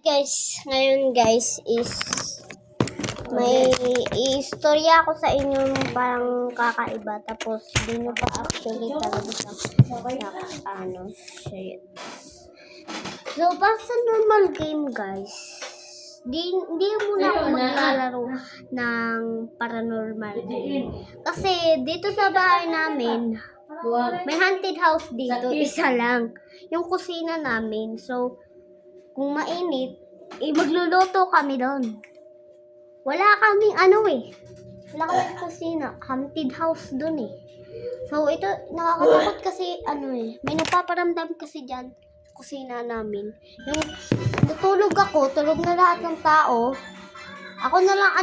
guys, ngayon guys is may istorya ako sa inyo parang kakaiba tapos di nyo pa actually talaga sa shit. So, para sa normal game guys, hindi muna ako maglalaro ng paranormal game. Kasi dito sa bahay namin, may haunted house dito, isa lang. Yung kusina namin. So, kung mainit, magluluto kami doon. Wala kaming wala kaming kusina. Haunted house doon eh. So, ito, nakakatakot kasi, may napaparamdam kasi dyan sa kusina namin. Yung natulog ako, tulog na lahat ng tao. Ako na lang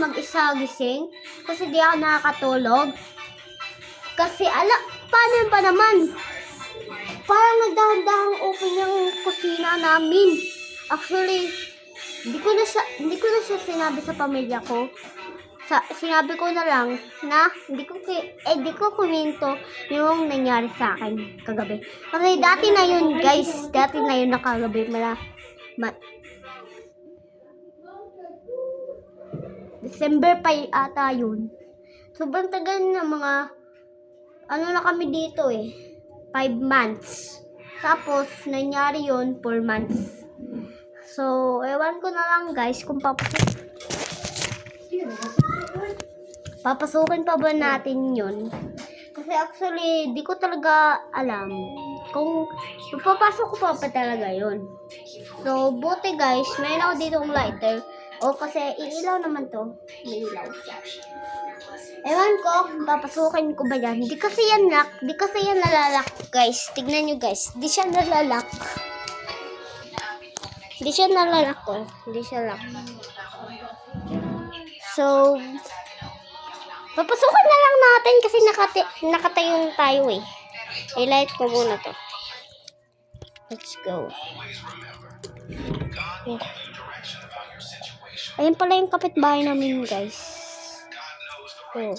mag-isa gising. Kasi di ako nakakatulog. Kasi, paano pa naman? Parang nagdahan-dahang open yung kusina namin. Actually, hindi ko na siya sinabi sa pamilya ko. Sinabi ko na lang na hindi ko kuminto yung nangyari sa akin kagabi. Kasi dati na yun, guys. Dati na yun na kagabi. December pa ata yun. Sobrang tagal na na kami dito eh. 5 months. Tapos, nangyari yun 4 months. So, ewan ko na lang guys kung papasukin pa ba natin yun. Kasi actually, di ko talaga alam kung papasok ko pa talaga yun. So, buti guys, mayroon ako dito ng lighter. Kasi iilaw naman to. May ilaw. Ewan ko, papasukin ko ba yan? Di kasi yan nalalak, guys. Tignan nyo, guys. Di siya nalalak. Hindi siya lock. So, papasukin na lang natin kasi nakatayo tayo eh. I-light ko muna to. Let's go. Okay. Ayan pala yung kapitbahay namin, guys. Oh.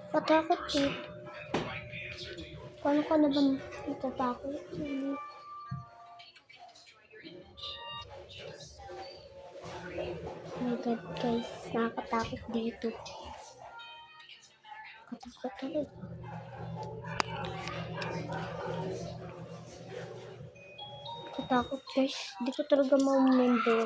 Patakot eh. Paano ka na ba natatakot? Oh my God, guys. Nakakatakot dito. Katakot talaga. Katakot, guys. Di ko talaga mamember.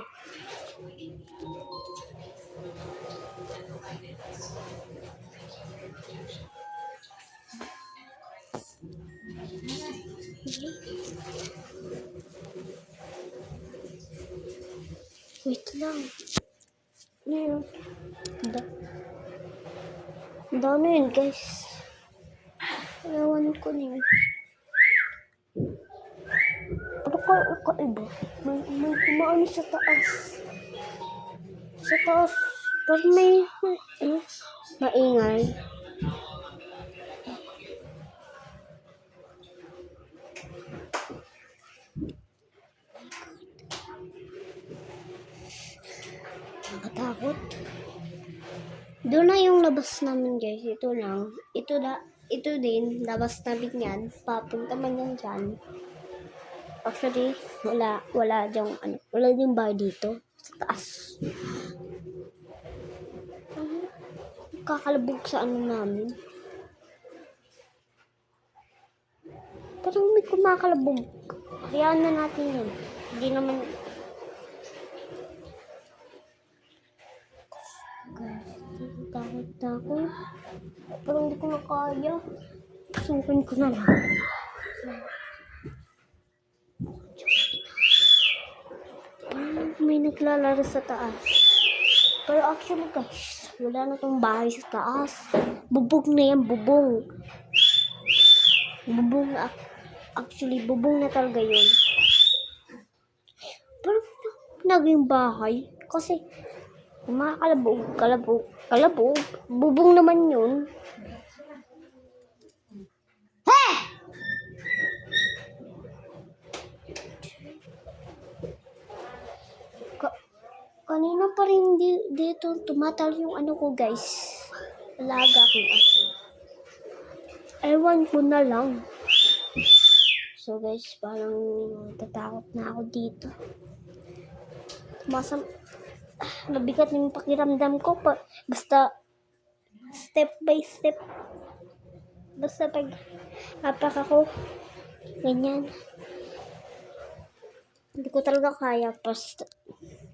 Wait lang. Ngayon. Dami yun, guys. Ewan ko niyo. Ano ka iba? May kumaano sa taas. Sa taas. Pero may maingay. Nakatakot. Doon na yung labas namin, guys. Ito lang. Ito din. Labas namin yan. Papunta man yan dyan. Actually, wala diyang bahay dito. Sa taas. Kakalabog sa namin. Parang may kumakalabog. Hayaan na natin yun. Hindi naman. Takot. Parang hindi ko na kaya. Pasukin ko na lang. May naglalaro sa taas. Pero actually guys, wala na tong bahay sa taas. Bubong na yan, bubong. Bubong na. Actually, bubong na talaga yun. Pero naging bahay. Kasi kalabog. Bubong naman yun. Hey! Kanina pa rin dito tumatal yung ko, guys. Alaga ko. Ewan ko na lang. So guys, parang natatakot na ako dito. Mabigat yung pakiramdam ko pa. Basta step by step. Basta pag hapak ako, ganyan. Hindi ko talaga kaya.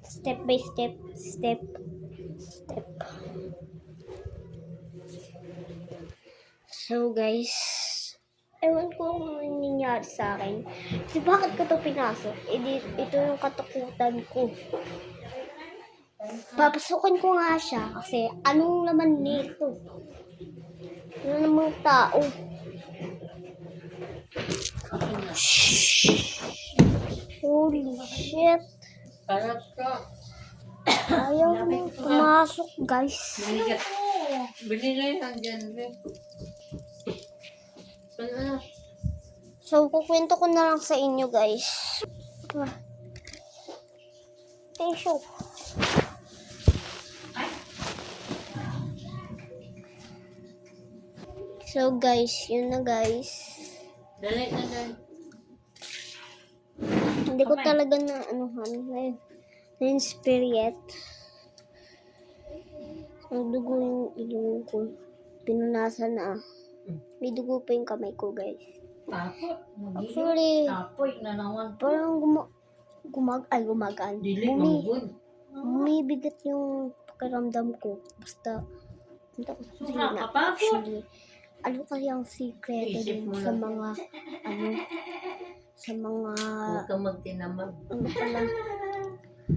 Step by step. So guys, ewan ko kung ano nangyari sa akin. Kasi bakit ko to pinasok? Ito yung katakutan ko. Papasukin ko nga siya kasi anong laman nito? Ano namang tao? Holy shit. Ayaw mo pumasok, guys. Binigay lang dyan, be. So, kukwento ko na lang sa inyo, guys. Tissue. So, guys, yun na, guys. Dali na dyan. Hindi ko talaga na-inspire. Ang dugo yung ilong ko. Pinunasan na. May dugo pa yung kamay ko, guys. Tapos, Actually, tapoy na naman. parang gumagaan. Dili, manggod. Bumibigat yung pakiramdam ko. Basta, punta ko sa kusina. Actually, ano kasi ang secret din sa mga, Huwag kang magtinamag.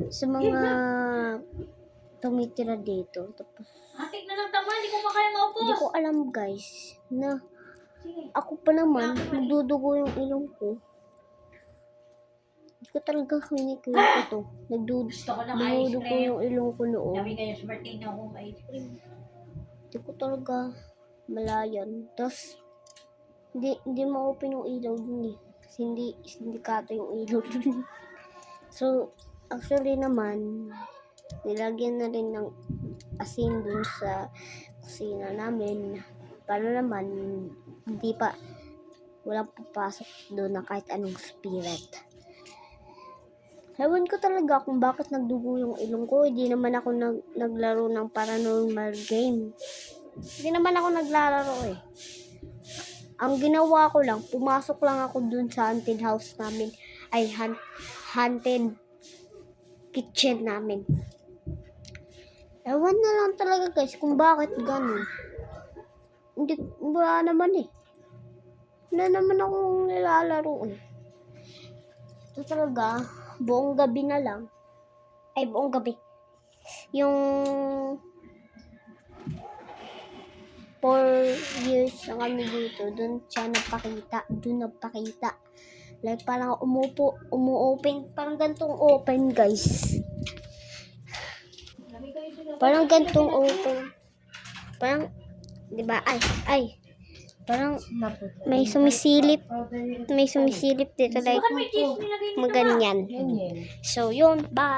sa mga tumitira dito. Tapos, Atik na lang tama, hindi ko pa kaya maupos. hindi ko alam, guys, na ako pa naman, nagdudugo yung ilong ko. Hindi ko talaga kinikwento to. Gusto ko ng ice Nagdudugo cream. yung ilong ko noon. Sabi kayo sa birthday niya akong ice cream. Hindi ko talaga malayan. Tapos, hindi ma-open yung ilaw dun eh. Kasi hindi kato yung ilaw dun. So, actually naman, nilagyan na rin ng asin dun sa kusina namin. Para naman, walang papasok doon na kahit anong spirit. Ewan ko talaga kung bakit nagdugo yung ilong ko. Hindi naman ako naglaro ng paranormal game. Hindi naman ako naglalaro eh. Ang ginawa ko lang, pumasok lang ako dun sa haunted house namin. Ay, haunted kitchen namin. Ewan na lang talaga guys kung bakit ganun. Wala naman eh. Wala naman akong nilalaro eh. Ito talaga, buong gabi na lang. Ay, buong gabi. Yung 4 years na kami dito, doon siya nagpakita. Like, parang umu-open. Parang gantong open, guys. Parang gantong open. Parang, di ba? Ay. Parang may sumisilip. May sumisilip dito. Like, maganyan. So, yun. Bye.